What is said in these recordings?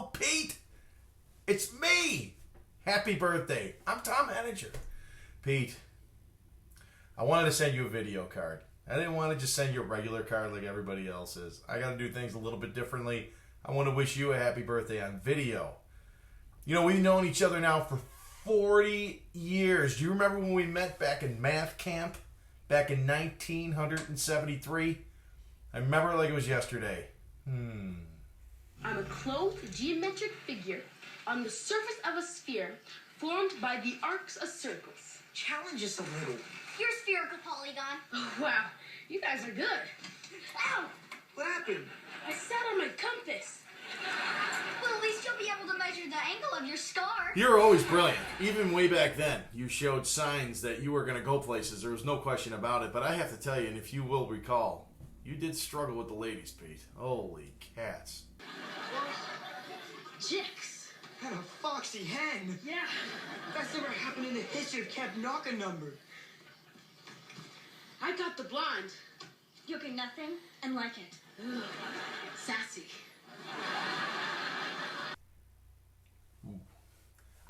Oh, Pete, it's me. Happy birthday. I'm Tom Henninger. Pete, I wanted to send you a video card. I didn't want to just send you a regular card like everybody else is. I got to do things a little bit differently. I want to wish you a happy birthday on video. You know, we've known each other now for 40 years. Do you remember when we met back in math camp back in 1973? I remember it like it was yesterday. I'm a clothed geometric figure on the surface of a sphere formed by the arcs of circles. Challenge us a little. You're a spherical polygon. Oh, wow. You guys are good. Ow! What happened? I sat on my compass. Well, at least you'll be able to measure the angle of your star. You were always brilliant. Even way back then, you showed signs that you were going to go places. There was no question about it. But I have to tell you, and if you will recall, you did struggle with the ladies, Pete. Holy cats. Chicks. And a foxy hen. Yeah. That's never happened in the history of Camp Knock-a-Number. I got the blonde. You'll get nothing and like it. Ugh. Sassy.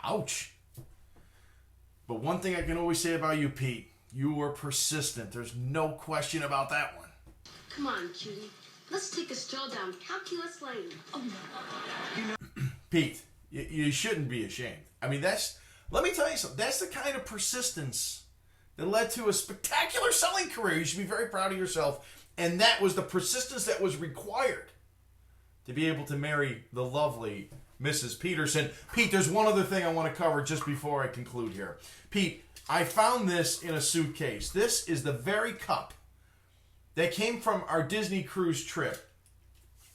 Ouch. But one thing I can always say about you, Pete, you were persistent. There's no question about that one. Come on, cutie. Let's take a stroll down Calculus Lane. Oh, no. Pete, you shouldn't be ashamed. I mean, let me tell you something. That's the kind of persistence that led to a spectacular selling career. You should be very proud of yourself. And that was the persistence that was required to be able to marry the lovely Mrs. Peterson. Pete, there's one other thing I want to cover just before I conclude here. Pete, I found this in a suitcase. This is the very cup that came from our Disney cruise trip.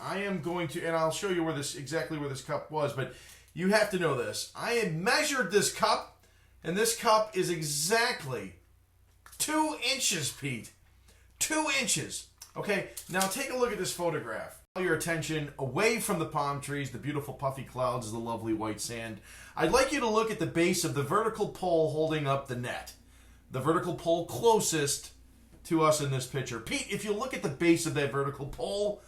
I am going to, and I'll show you exactly where this cup was, but you have to know this. I had measured this cup, and this cup is exactly 2 inches, Pete. 2 inches. Okay, now take a look at this photograph. Your attention away from the palm trees, the beautiful puffy clouds, the lovely white sand. I'd like you to look at the base of the vertical pole holding up the net. The vertical pole closest to us in this picture. Pete, if you look at the base of that vertical pole,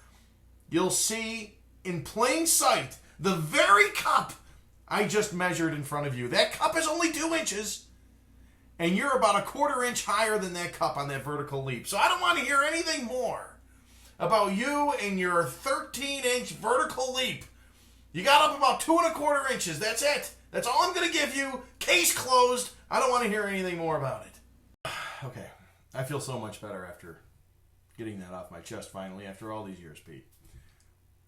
you'll see in plain sight the very cup I just measured in front of you. That cup is only 2 inches, and you're about a 1/4 inch higher than that cup on that vertical leap. So I don't want to hear anything more about you and your 13-inch vertical leap. You got up about 2 1/4 inches. That's it. That's all I'm going to give you. Case closed. I don't want to hear anything more about it. Okay. I feel so much better after getting that off my chest finally after all these years, Pete.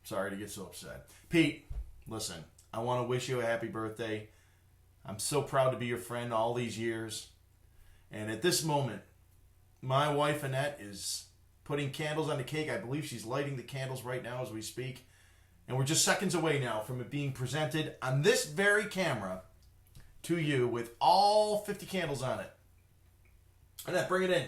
Sorry to get so upset. Pete, listen, I want to wish you a happy birthday. I'm so proud to be your friend all these years. And at this moment, my wife Annette is putting candles on the cake. I believe she's lighting the candles right now as we speak. And we're just seconds away now from it being presented on this very camera to you with all 50 candles on it. Annette, bring it in.